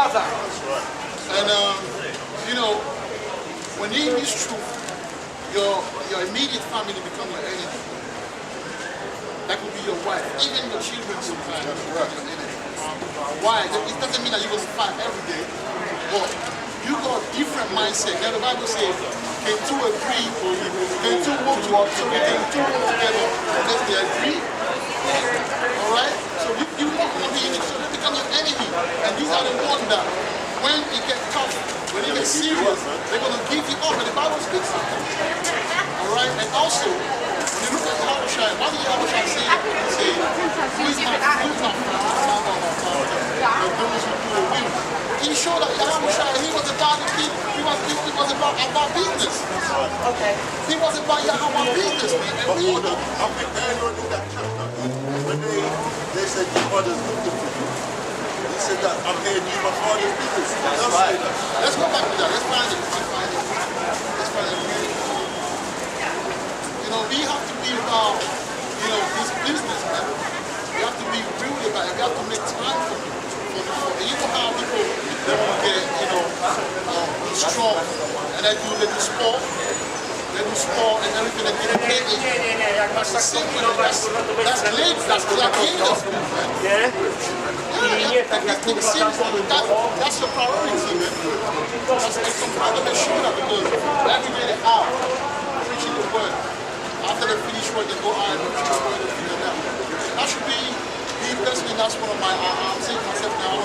mother. And you know, when you use truth, your immediate family become your enemy. That could be your wife, even your children sometimes become your enemy. Why? It doesn't mean that you're going to fight every day, but you got a different mindset. Now the Bible says, can two agree, can two work together, unless they agree? Alright? So you want to be in it, so they become your enemy. And these are the ones that, when it gets tough, when it gets serious, they're going to give you up. And the Bible speaks of that. Alright? And also, when you look at Yahushua, what did Yahushua say? He said, who is not but those who do the will. He showed that Yahushua, he was about the people, he was about business. Okay. He was about Yahweh business, man. And we I think earlier in that chapter, when they said your father's looking for you, he said that I'm here to do my father's business. That's right. Let's go back to that. Let's find it. You know, we have to be about, you know, this business, man. We have to be real about it. We have to make time for it. And you know how people, they want to get, you know, strong. And they do sport. They do sport and everything. They get paid. That's the same thing. That's great. That's genius, man. Yeah. That's your priority, man. That's some part of the show that because every day they're out preaching the word. After they finish work, they go out and preach the word and figure it out. That should be, me personally, that's one of my, I'm saying to myself now,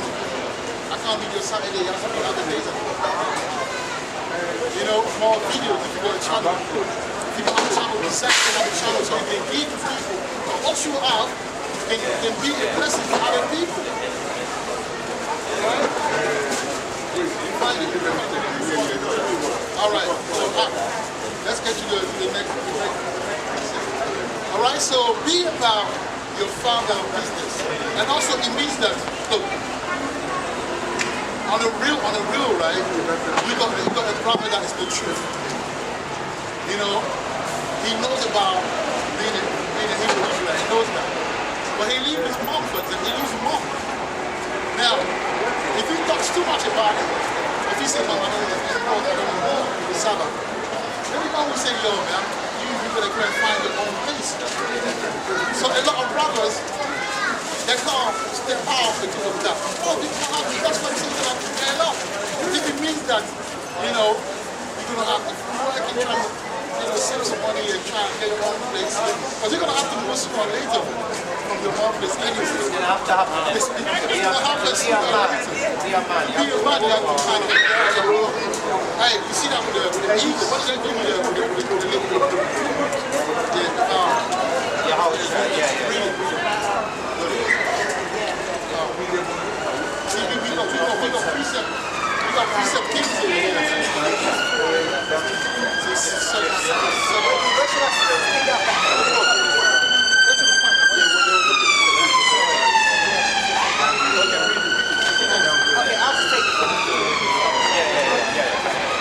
I can't be just Saturday, I have to be other days. You know, more videos if you got a channel. If you got a channel, be Saturday on the channel so you can give to people. But what you have can be a blessing to other people. Alright? Find it. Alright, so let's get to the next. Alright, so be about your father business. And also it means that, look, on a real, right, you got a brother that is the truth. You know, he knows about being a Hebrew Israelite, he knows that. But he leaves his mom for him, he leaves his mom. Now, if he talks too much about it, if he says, "Mom, I don't know the Sabbath," everyone will say, "Yo, man, you better go and find your own place." So a lot of brothers, they can't step out because of that. Oh, that's what things have to get up. If it means that, you know, you're going to have to work and try to, you know, save some money and try and get your own place. Because you're going to have to move sooner or later from your own place anyway. It's going to have to happen. Be a man, you have to kind of, hey, you see that with the eagle, what did they do with we got precept kings in here. Okay, I'll just take it from here.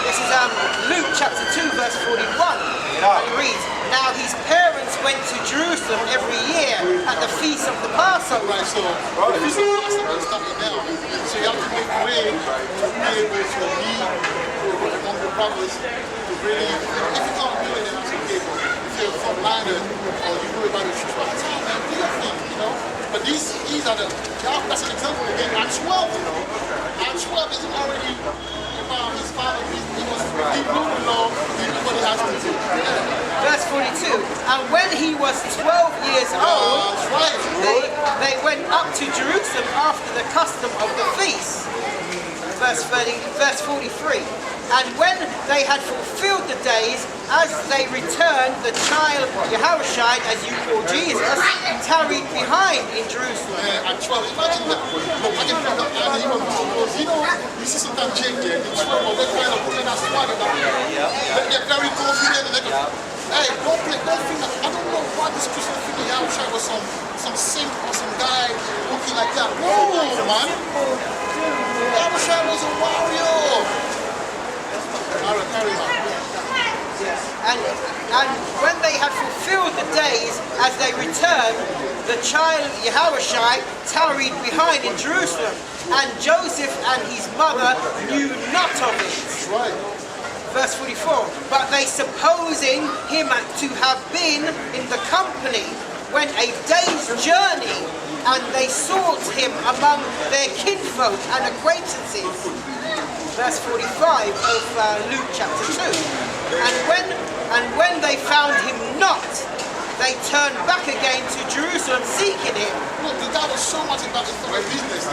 This is Luke chapter 2 verse 41. And it reads, "Now his parents went to Jerusalem every year at the feast of the Passover." Right, so the feast of the Passover is starting now. So you have to make way to be able to meet among the brothers to really, if you can't do it, then that's okay. But if you're from London or you know about the church, that's how man, do your thing, you know. But these are the, that's an example again. Acts 12, you know. Acts 12 is already about his father. He ruled the law, he knew what he has to do. Verse 42, "And when he was 12 years old, they went up to Jerusalem after the custom of the feast." Verse 43, "And when they had fulfilled the days, as they returned, the child Yahushua, as you call Jesus, tarried behind in Jerusalem." At 12, imagine that. Look, I can put that down. He was, you know, you see sometimes change there. The 12, they kind of put in that swag about it. They're very confident and they go, hey, don't think that. I don't know why this Christian thinking Yahushua was some simp or some guy looking like that. Whoa, man. Yahushua was a warrior. All right, carry on. And when they had fulfilled the days as they returned, the child Yahushua tarried behind in Jerusalem, and Joseph and his mother knew not of it. Right. Verse 44, but they supposing him to have been in the company, went a day's journey, and they sought him among their kinfolk and acquaintances. Verse 45 of Luke chapter 2. And when they found him not, they turned back again to Jerusalem seeking him. Look, the guy was so much about his business.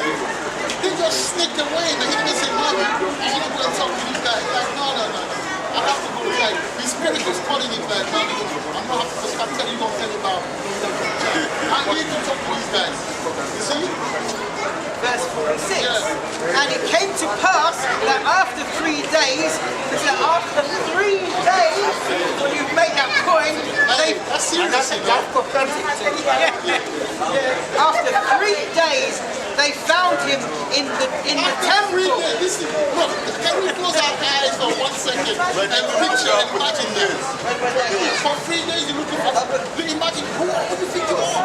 He just sneaked away, but he didn't say, Mommy, I'm not going to talk to these guys. He's like, no. I have to go. Like, his spirit was calling him like, Mommy, I'm not have to I'm telling you, don't tell me about I need to talk to these guys. You see? Verse 46. Yes. And it came to pass that after 3 days, when you make that point, Hey, that's serious. that's prophetic. After 3 days, they found him in the temple. Listen, look, can we close our eyes for 1 second and picture and imagine this? For 3 days you're looking for, imagine who do you think you are?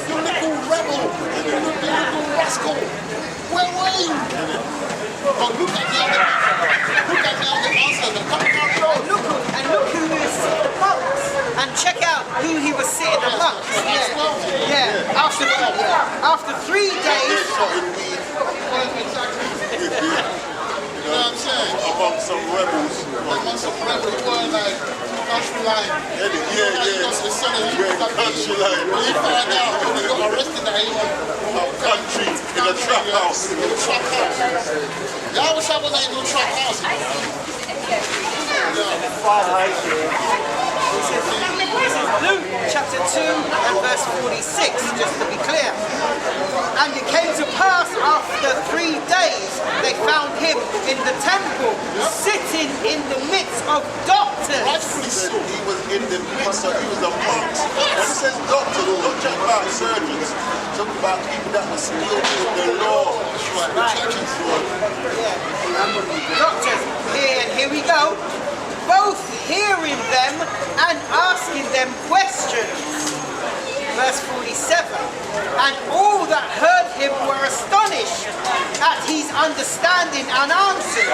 You little rebel, you little rascal. Where were you? But look at the other answer. Look who is the monks, and check out who he was sitting amongst. After 3 days. You know what I'm saying? Among some rebels. Who were like country line. The son of Country line. When he found out, he got arrested at Country in a trap house. In a trap house. Y'all wish I was in no trap house. This is Luke chapter 2 and verse 46, just to be clear. And it came to pass after 3 days, they found him in the temple, sitting in the midst of doctors. He was in the midst of, he was a monk. When it says doctors, don't talk about surgeons. Talk about people that were skilled in the law. Doctors, here we go. Both hearing them and asking them questions. Verse 47. And all that heard him were astonished at his understanding and answers.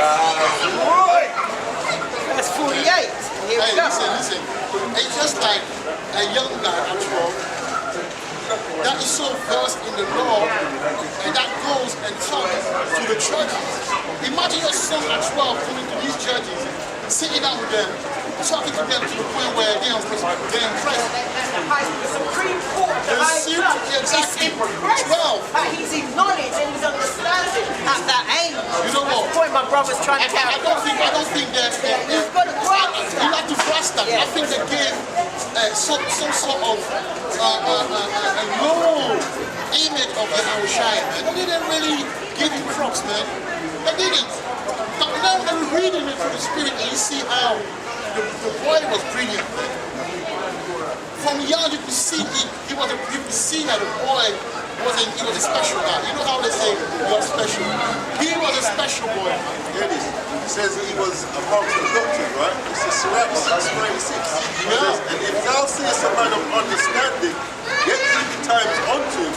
Verse 48. Here we go. Listen. It's just like a young guy at 12 that is so versed in the law and that goes and talks to the churches. Imagine your son at 12 coming to these churches, sitting down with them, talking to them to the point where they're impressed. The Supreme Court, the high judge, Exactly. is impressed 12. at his knowledge and his understanding at that age. You know what? That's the point my brother's trying to I don't think that You've got to grasp you have to grasp that. I think they gave some sort of a low image of the Yahushua, man. They didn't really give him props, man. They didn't. But now they're reading it through the spirit and you see how the boy was brilliant, man. From young you could see you could see that the boy he was a special guy. You know how they say you're special? He was a special boy. It says he was amongst the doctors, right? It's a Sirach 6:26. And if thou seest a man of understanding, get thee betimes unto him,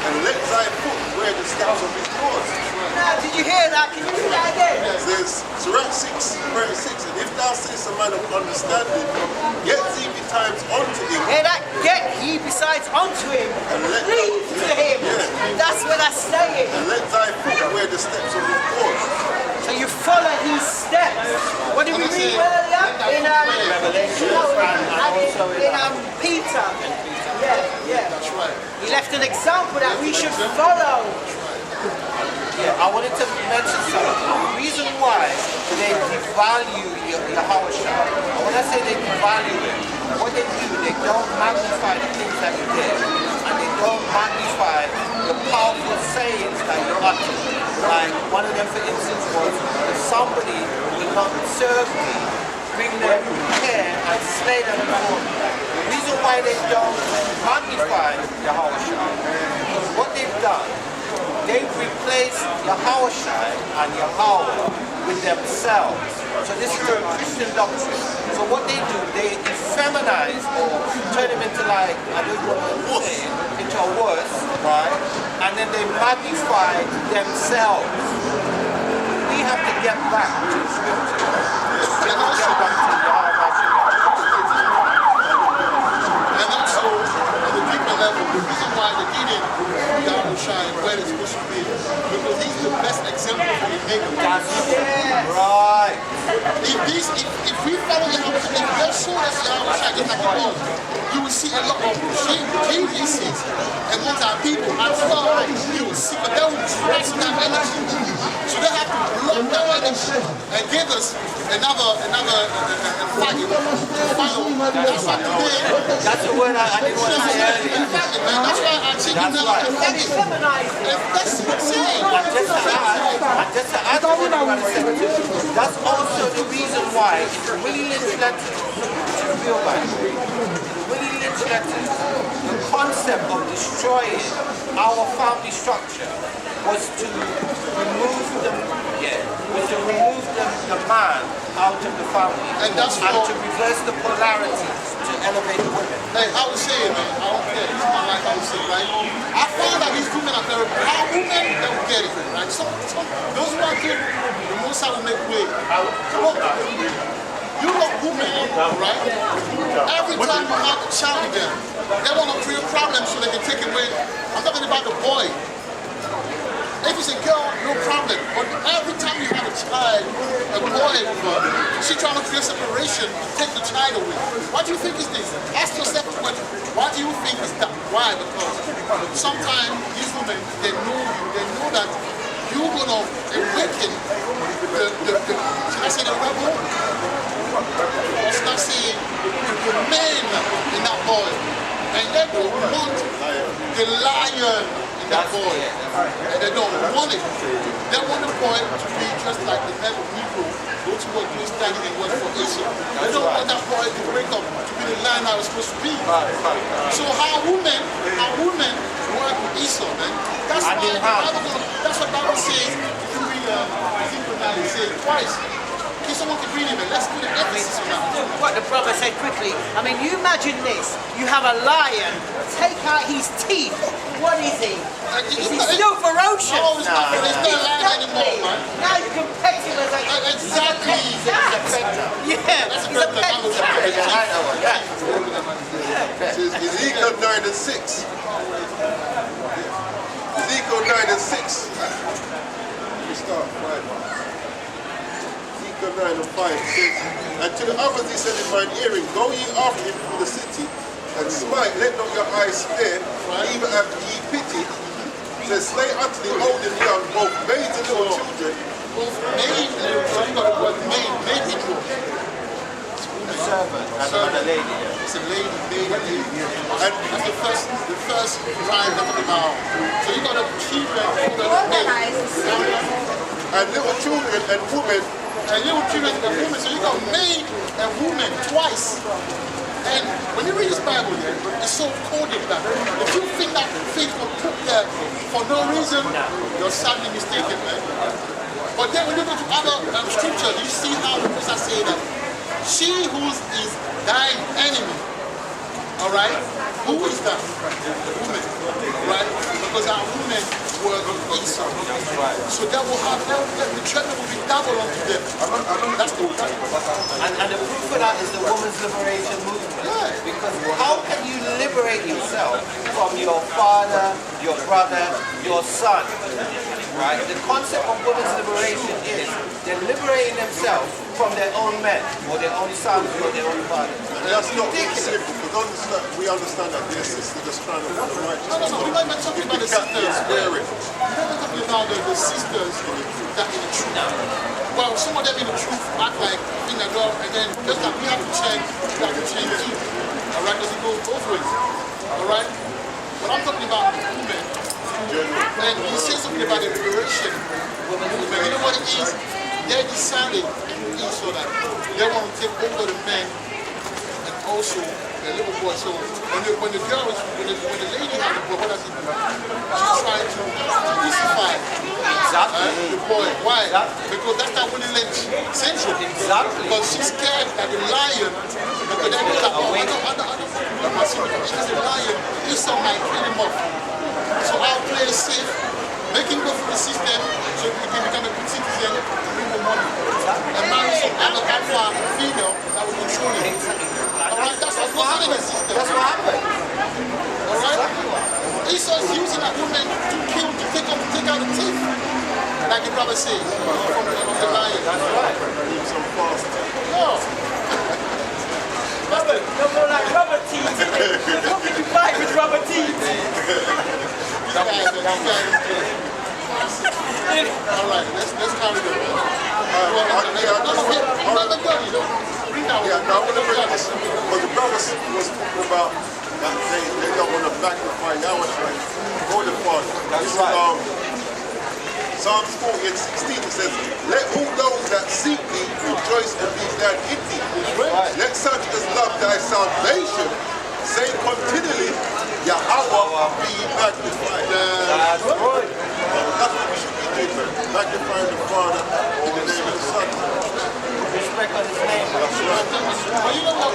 and let thy foot wear the steps of his doors. Now, did you hear that? Can you do that again? It says Sirach 6:26, and if thou seest a man of understanding, get thee betimes unto him. Hear that? Get ye besides unto him. Lead to him. That's what I'm saying. And let thy foot wear the steps of his doors. So you follow his steps. What did we read earlier? In Revelation and in Peter. Yeah. That's right. He left an example that we should follow. Yeah, I wanted to mention something. The reason why they devalue Yahushua, and when I say they devalue it, what they do, they don't magnify the things that you did, and they don't magnify the powerful sayings that you utter. Like one of them, for instance, was, if somebody will not serve me, bring them here and slay them before me. The reason why they don't magnify Yahushua is what they've done. They've replaced Yahushua and Yahweh with themselves. So this is a Christian doctrine. So what they do, they feminize or turn them into like, I don't know what to say, into a wuss, right? And then they magnify themselves. We have to get back to scripture. We have to get back to Yahweh. And also, on the deeper level, the reason why they didn't Yahushua where it's supposed to be, because he's the best example for the maker. That's right. If we follow Yahushua, if they show us Yahushua just like it was, you will see a lot of geniuses amongst our people. And so you will see, but they will trust that energy. So they have to block that energy and give us another faggot to follow. That's why today. That's the word I didn't want to say earlier. Exactly, man. That's why I think you know the faggot. That's what I'm saying. Just to add to what I'm going to say, that's also the reason why Willie Lynch letters, real life, Willie Lynch letters, the concept of destroying our family structure was to remove the man out of the family And that's and to reverse the polarities to elevate the women. Hey, I would say it, man. I don't care. It's not like I would say, right? I find that these women are very proud women. They will get it, right? Some those who are good, the most I will make way. Look, you look women, right? Every time you have a child with them, they want to create problems so they can take away. I'm talking about the boy. If it's a girl, no problem. But every time you have a child, a boy with her, she's trying to create separation, take the child away. What do you think is this? Ask yourself the question. Why do you think is that? Why? Because sometimes these women, they know you, they know that you're gonna awaken should I say the rebel? Or should I say the man in that boy? And they don't want the lion in that boy. And they don't want it. They want the boy to be just like the Negro, go to work, do standing and work for Esau. They don't want that boy to wake up to be the lion that was supposed to be. So how women work with Esau, man. That's why the Bible, that's what the Bible says. If you read Ezekiel 9, it says twice. If someone can read it, man, let's put an emphasis on that. What the brother said quickly. I mean, you imagine this. You have a lion, take out his teeth. What is he? Is he still ferocious? No, it's not. It's not a lion anymore, man. Now you can pet him as a... Exactly. Yeah, That's he's a pet cat. Ezekiel 9 and 6. Ezekiel 9 and 6. We start 5. Ezekiel 9 and 5 says, and to the others he said in mine hearing, go ye after him through the city, and smite, let not your eyes spare, even after ye pity. Says, slay unto the old and young, both maids and little children. Both maid and little children. You got the word maid into it. A servant and a lady. It's a lady, maid, and lady. And that's the first time talking about. So you got the children, you got the maid. And little children and women. And little children and women. So you got maid and woman twice. And when you read this Bible here, it's so coded that if you think that things were put there for no reason, you're sadly mistaken, man. But then when you go to other scriptures, you see how the person say that she who is thine enemy, all right? Who is that? The woman, right? Because our women were Esau. So that will have the treatment will be double unto them. That's the And the proof of that is the women's liberation movement. Yeah. Because how can you liberate yourself from your father, your brother, your son? Right? The concept of women's liberation is they're liberating themselves from their own men, or their own sons, or their own fathers. That's not simple, because we understand that their sister just trying to run right. No, we're not even talking about the sisters. We're not talking about the sisters that in the truth. Well, some of them in the truth act like in the door, and then just like we have to change too. All right, because it goes both ways. All right? But I'm talking about women. And you say something about the liberation. Women, you know what it is? They decided so that they want to take over the men and also a little boy. So when the girl was, when the lady had the boy, what does he do? She's trying to crucify the boy. Why? Because that's that Willie Lynch syndrome. Exactly. But she's scared that the lion, because then he's like, oh, I don't she's a lion. Esau might kill him off. So I'll play it safe, make him go through the system, so he can become a good citizen and bring the money. And marry some other alpha female that will control him. Alright, that's what's going on in the system. That's what happened. Alright? Esau's using that woman to kill, to take out the teeth. Like the brother says, from the lion. That's right. Leave some fast. No. No more like rubber teeth. What can you buy with rubber teeth? Alright, let's carry the another gun, you know. Bring that one. Yeah, no, I want to bring this. But the brothers was talking about that they don't want to magnify Yahweh or the Father. That's right. Psalms 40:16 it says, let all those that seek thee rejoice and be glad in thee. Right. Let such as love thy salvation say continually, Yahweh be magnified. That's right. That's what we should be doing. Magnifying the Father in the name of the Son. Respect on his name. That's right. But you know what?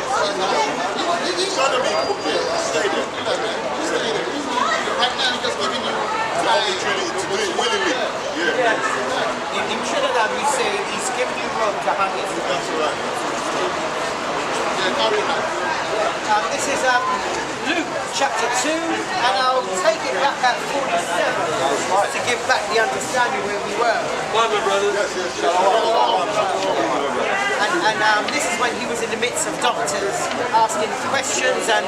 He's trying to be put there. Stay there. Stay there. Right now, he's just giving you The opportunity to do it willingly. Yeah. Yes. In Trinidad, we say he's giving you rope to hang it. That's right. Yeah, carry on. This is Luke chapter 2, and I'll take it back at 47 to give back the understanding where we were. Yes, yes. And this is when he was in the midst of doctors asking questions and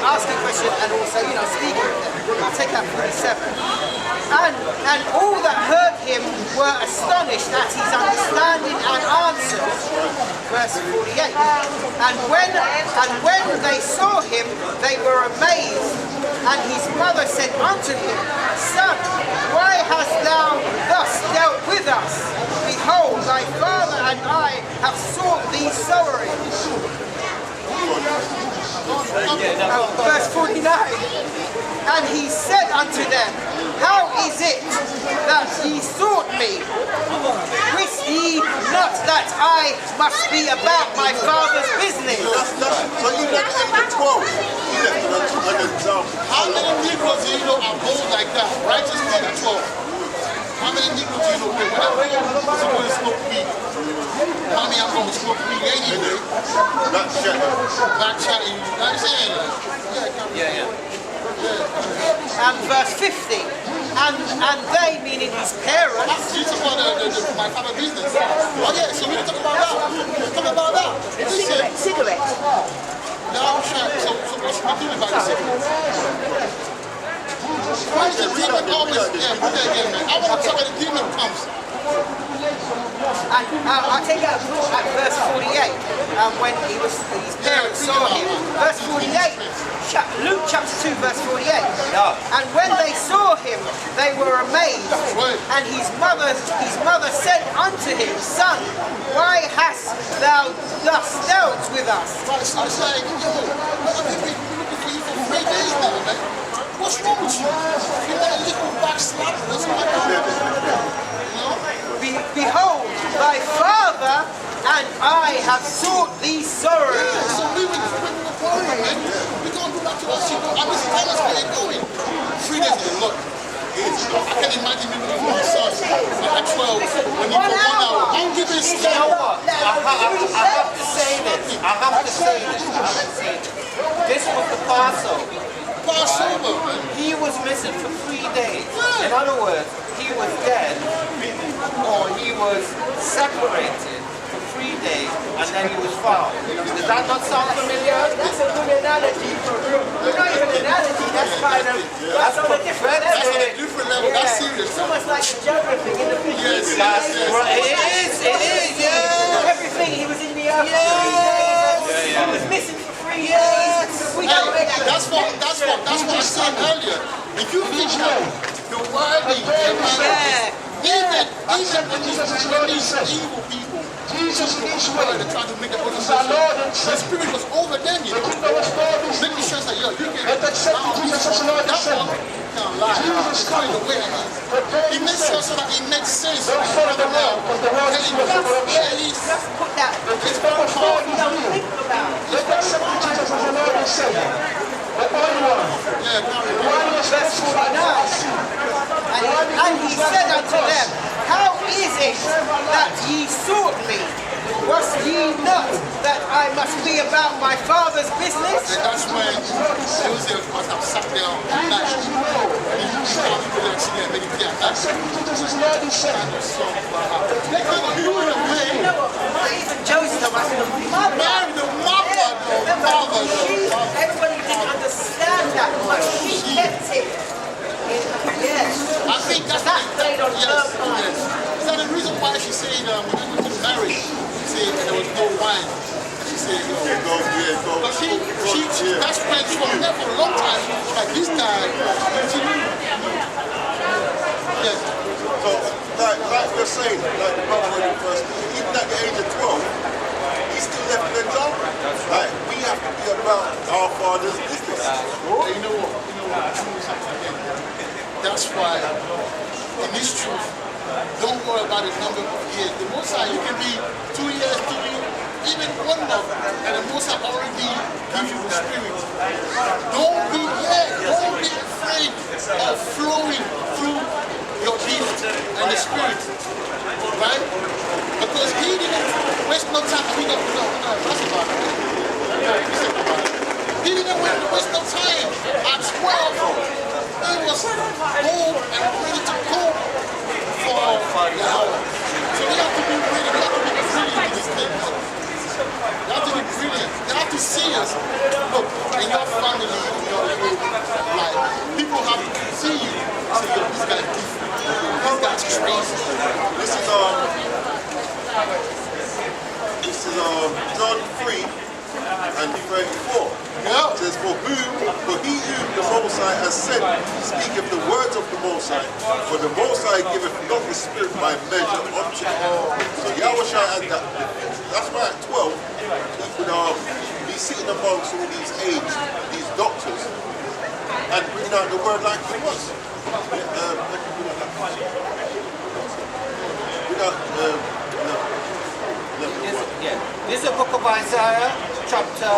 asking questions and also speaking with them. I'll take that 47. And all that heard him were astonished at his understanding and answers. Verse 48. And when they saw him, they were amazed. And his mother said unto him, Son, why hast thou thus dealt with us? Behold, thy father and I have sought thee sorely. Verse 49. And he said unto them, How is it that ye sought me? Wist ye not that I must be about my father's business? So you left at age of 12. He left an example. How many Negroes do you know are bold like that? Righteous men at 12. How many Negroes do you know? When I'm going to smoke weed. Mommy, I'm going to smoke weed anyway. Not chatting. Not chatting. You know what I'm saying? Yeah. Verse 50. And they, meaning his parents, You talk about my father business. Oh yeah, so we talk about that. Talk about that. Listen. Cigarette. Now, so what should we do about the cigarettes? Why is the demon always? Yeah, put that again, man. I want to talk about the demon comes. and I'll take it at verse 48, when his parents saw him. Verse 48, Luke chapter 2, verse 48. And when they saw him, they were amazed. And his mother said unto him, Son, why hast thou thus dealt with us? Right, so it's like, yo, I've been looking for you for 3 days now, man. What's wrong with you? You want a little backslap? That's what I Behold, thy father and I have sought thee sorely. Yeah, so we were quarreling, man. We can't go back to us. I was telling us where they're going. 3 days is a lot. I can imagine me with my son at 12 when he for 1 hour. I'm giving You know what? I have to say this. This was the Passover. Passover, man. He was missing for 3 days. In other words, he was dead, or he was separated for 3 days, and then he was found. Does that not sound familiar? That's a good analogy for real. But not even an analogy, that's kind of, that's on a different level. That's on a different level. That's serious. It's almost like geography in the Yes, That's yes, yes. right. It is, yeah. Everything, he was in the earth for 3 days. He was missing for 3 days. We don't make Hey, that's what I said earlier. If you think that the word is even when you Lord and these Savior. evil people, Jesus in His way they try to make it is our Lord and the Savior. spirit was over them, you The know. kingdom of God is Making sure that, yo, you can and accepting Jesus as Lord and that one Savior. can't lie. Jesus Find a coming. way it is. Prepare He makes sure yourself. so that it makes sense. Don't follow the world, because the world is full of corruption. Just put that. The kingdom of God is Don't real. think about it. Let accept Jesus as the Lord and Savior. The only one. Yeah, carry The on. one who is faithful and not sin. And he said unto them, how is it that ye sought me? Was ye not that I must be about my Father's business? And that's when Joseph must have sat down at night. He found people that see him meditate at night. Accept Jesus as Lord and Savior. They couldn't do it away. Not even Joseph, I said, mother. Mary, the mother, the mother, Everybody didn't understand that, but she kept it. Yes. I think that's That played on yes, her part. yes. Is that the reason why she said when we was married, she said there was no wine? And she said, Go. but she that's when she was there for a long time. Like this time, she knew. Yes. So, like we're saying, like the brother when he first, even at the age of 12, he's still left in the job. Like, we have to be about our Father's business. And you know what? That's why, in this truth, don't worry about the number of years. The Most High, you can be 2 years, 3 years, even 1 month, and the Most High already gives you the Spirit. Don't be afraid of flowing through your gift and the Spirit, right? Because He didn't waste no time. He didn't waste no time. At 12, he was bold and ready to go for the hour. So we have to be ready. We have to be brilliant in these things. You have to be brilliant. You have to see us. Look, in your family, in your life, people have to see you. Say, yo, this guy's different. This guy's crazy. This is John 3 and 34. Yeah. It says, for he whom the Most High has sent speaketh the words of the Most High, for the Most High giveth not his Spirit by measure unto him. So Yahweh had that. That's why at 12, he could be sitting amongst all these aged, these doctors, and bringing out the word like he was. This is the book of Isaiah, chapter.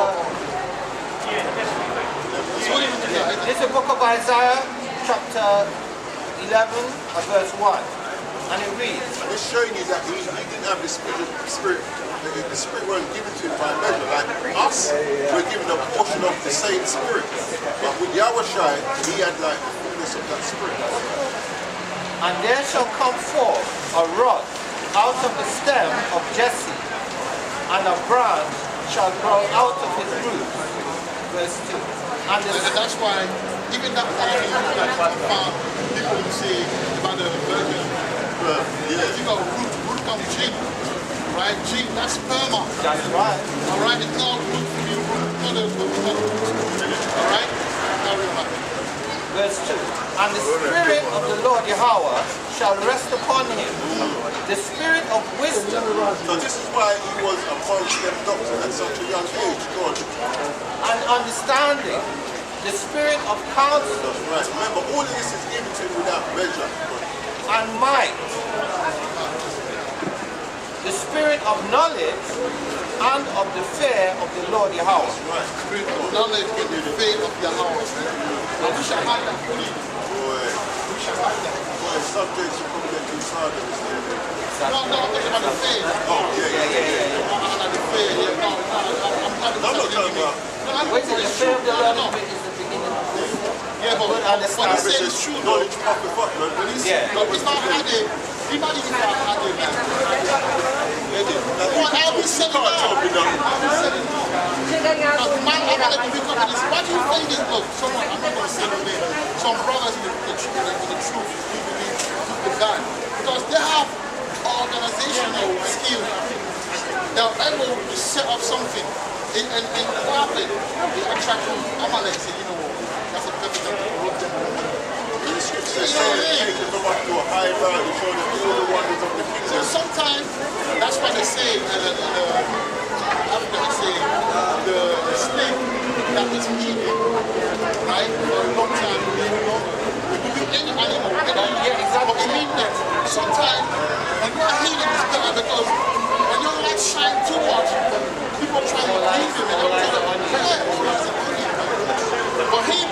This is the book of Isaiah, chapter 11, verse 1. And it reads. And it's showing you that he didn't have the spirit. The Spirit wasn't given to him by measure. Like us, we're given a portion of the same Spirit. But with Yahweh Shai, he had like the fullness of that Spirit. And there shall come forth a rod out of the stem of Jesse, and a branch shall grow out of his roots. Verse 2. And that's why, even that part you look at people who say about the virgin, you got root comes G, right? G, that's sperma. that's right. All right, it's not root to be root, not a root. All right? Carry on. Verse 2. And the Spirit of the Lord Yahweh shall rest upon him, the Spirit of wisdom. So this is why he was amongst them doctors at such a young age. Go on. And understanding, the Spirit of counsel. That's right. Remember, all of this is given to him without measure. And might, the Spirit of knowledge and of the fear of the Lord Yahweh. Right. Spirit of knowledge and the faith of Yahweh. I wish I had that fully. Boy, Wish I had that. boy, subjects will probably get too tired of this. No, I'm talking about the faith. Oh, yeah. The faith, yeah. No, I'm I'm not talking about. Wait till the fear of the Lord is the beginning. Yeah, but understand. what he said is true, though. Knowledge puffeth up, man. When he's, Yeah. no, it's not had it. Anybody can have had it, man. Well, I'll be selling Can't tell me now. now. I'll be selling now. Because man, I'm going to pick up this. Why do you think this book? Someone, I'm not going to say no name. Some brothers in the truth, we believe the God. Because they have organizational skill. They're able to set up something. And what happened? They attract Amalek. Say, you know what? That's a perfect time to corrupt them. The scripture says, take them up to a high ground and show them all the wonders of the So kingdom. sometimes say, how can I say, the snake that was eating, right, for a long time, it could be any animal, but it means that sometimes when you're healing is better because when your light shine too much, people try to leave him and but him,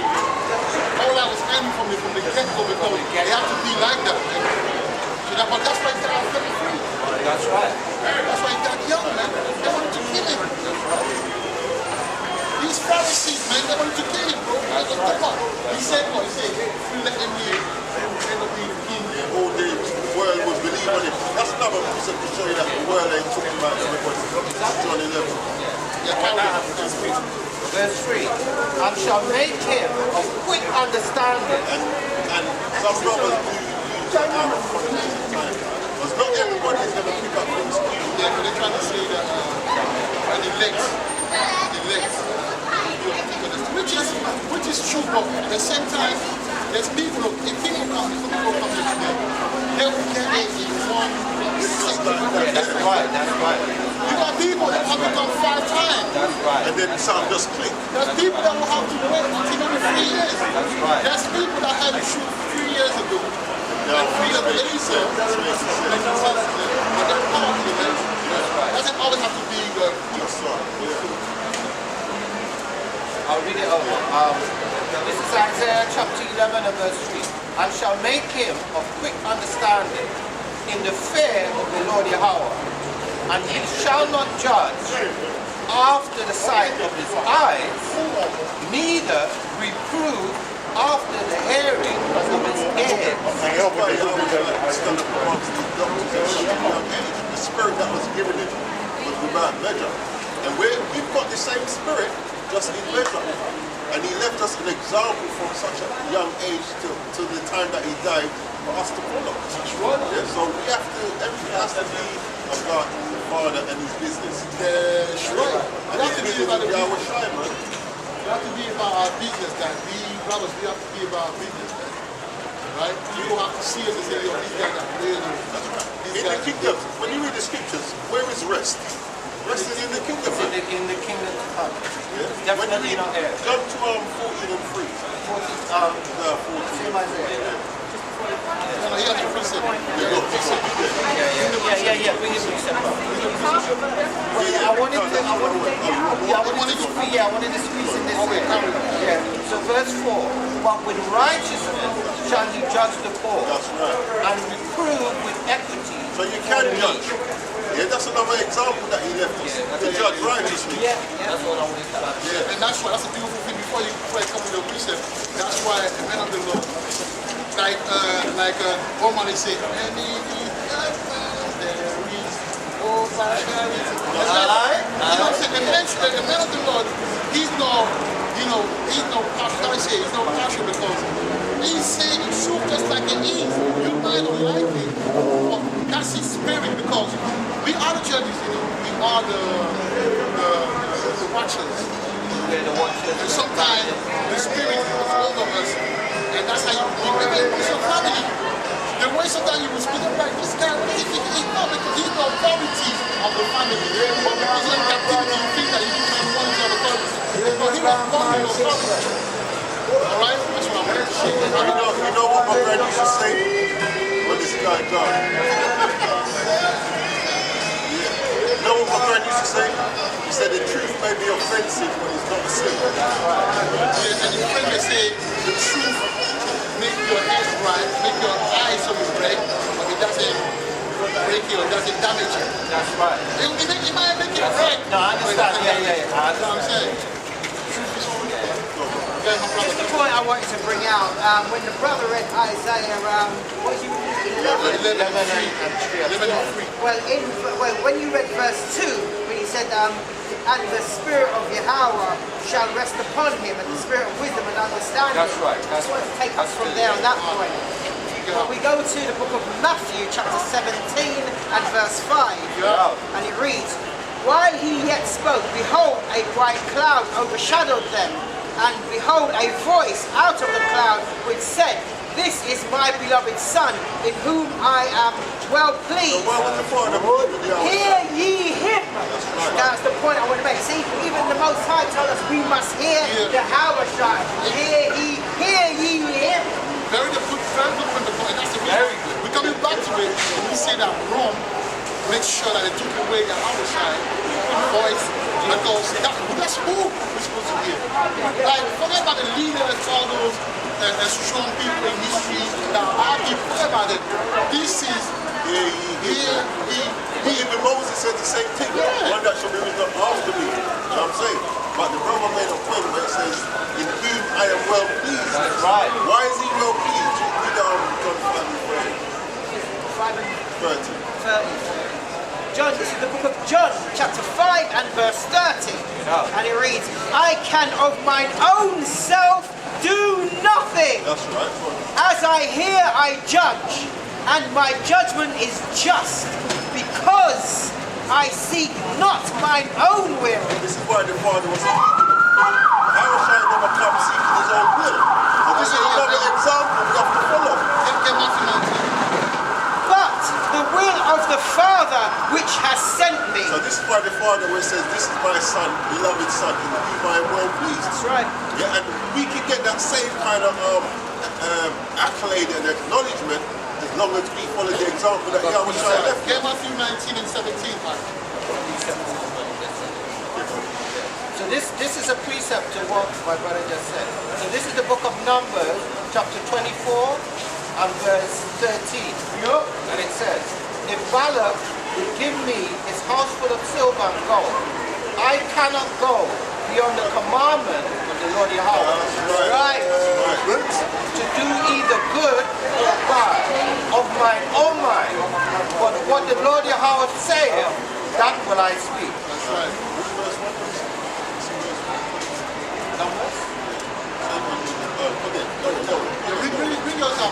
all that was aiming from the get-go because they have to be like that. You know, but that's why he's got 33. That's right. That's why he's got young, man. They wanted to kill him. These Pharisees, man, they wanted to kill him, bro. He said what? He said, let him live, end up being king. Yeah, all the world would believe on him. That's another reason to show you that the world ain't talking about everybody. John 11. Yeah, carry on. Verse 3. And shall make him of quick understanding. And some brothers do use that out of context at times. Because not everybody is going to pick up things. Yeah, but they're trying to say that the legs, which is true, but at the same time, there's people, if people come here today, they will get it in one second. That's right, that's right. You got people that have to come 5 times. That's right. And then something just click. There's people that will have to wait until maybe 3 years. That's right. There's people that had to shoot 3 years ago. Yeah, And 3 years later, that's making sense. but they're powerful, man. Doesn't always have to be good. That's right. Yeah. I'll read it over. This is Isaiah chapter 11 and verse 3. And shall make him of quick understanding in the fear of the Lord Yahweh. And he shall not judge after the sight of his eyes, neither reprove after the hearing of his ears. That's why I was stand up amongst the doctors at such a young age. The spirit that was given him was without measure. And we've got the same spirit, just in measure. And he left us an example from such a young age to the time that he died for us to follow. That's right. Yeah, so we have to, everything has to be about the Father and his business. That's right. And his business is Yahweh Shai, man. We have to be about our business, guys. We brothers, we have to be about our business, man. Right? People have to see us and say, yo, these guys are really. That's right. In the kingdom, when you read the scriptures, where is rest? Rest is in the kingdom. In the kingdom to come. Yeah. Definitely not here. Jump to 14 and 3. 14. Same Isaiah. No, he has a precept. Yeah. Bring it precept up. I wanted to squeeze in this. Yeah. So verse 4. But with righteousness shall you judge the poor. That's right. And reprove with equity. So you can judge. Yeah, that's another example that he left us. To judge righteously. Yeah, that's what I wanted to say. Yeah, and that's why, that's a beautiful thing. Before you come with the precept, that's why the men of the Lord, like one man is saying, and there is partiality. You know what I'm saying? The man of the Lord, he's no partial. He's no partial because he's saying the truth just like it is. You might not like it, but that's his spirit because we are the judges, you know. We are the watchers. We're the watchers. And sometimes the spirit is over us, and that's how you maybe it's your family. The way sometimes you will speak up like this guy, he's not because he's the authority of the family. But because you're in captivity, you think that you can one of the authority. But he was born in authority. Alright? That's what I'm going to say. You know what my friend used to say when this guy died? You know what my friend used to say? He said the truth may be offensive when it's not a sin. Yeah, and the friend may say the truth make your head right, make your eyes so you break, but it doesn't break you, it doesn't damage you. That's right. It might make it break. No, I understand. Yeah. That's what I'm saying. Just the point I wanted to bring out, when the brother read Isaiah, what you 11 and 3. Well, when you read verse 2, when he said, and the spirit of Yahweh shall rest upon him, and the spirit of wisdom and understanding. That's right. I just want to take us from there on that point. But we go to the book of Matthew, chapter 17 and verse 5, and it reads, while he yet spoke, behold, a bright cloud overshadowed them, and behold, a voice out of the cloud which said, this is my beloved Son, in whom I am well So pleased. why was the Father pleased with Yahweh? Hear ye him. right. That's the point I want to make. See, even the Most High tells us we must hear the Hawashai. Hear ye him. Very good point, and that's the reason. We're coming back to it. We say that Rome make sure that they took away the Hawashai voice, because that's who we're supposed to hear. Like, forget about the leaders, all those strong people in history that argue, forget about it. This is Even Moses said the same thing. One that shall be risen up after me. You know what I'm saying? But the brother made a point where it says, in whom I am well pleased. That's right. Why is he well pleased? Read John 5:30. John, this is the book of John, chapter 5 and verse 30. And it reads, I can of mine own self do nothing. That's right. As I hear, I judge, and my judgment is just, because I seek not mine own will. This is why the Father was saying, Hawashai never come seeking his own will. And this is another example we have to follow. But the will of the Father which has sent me. So this is why the Father where it says, this is my son, beloved son, in whom I am well pleased. That's right. Yeah, and we can get that same kind of accolade and acknowledgement as long as we follow the example that Yahweh left. Get Matthew 19 and 17, man. So this is a precept to what my brother just said. So this is the book of Numbers, chapter 24 and verse 13. And it says, if Balak would give me his house full of silver and gold, I cannot go beyond the commandment of the Lord Yahweh. Right. To do either good or bad of mine own mind. But what the Lord Yahweh saith, that will I speak. That's right. Bring yours out,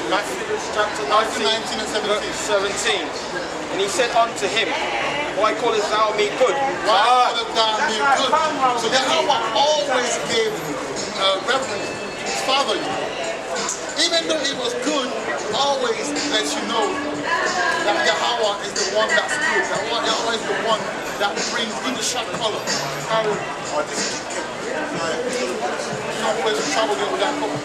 Matthew chapter 19, 19 and 17. verse 17. And he said unto him, why callest thou me good? Why would have done me good? So Yahweh always gave reverence to his father. Even though it was good, always let you know that Yahweh is the one that's good. Yahweh is the one that brings in the sharp color. Always trouble with that couple.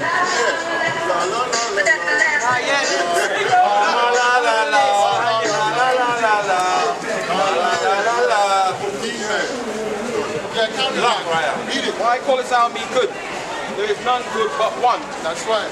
Why callest thou me good? There is none good but one. That's right.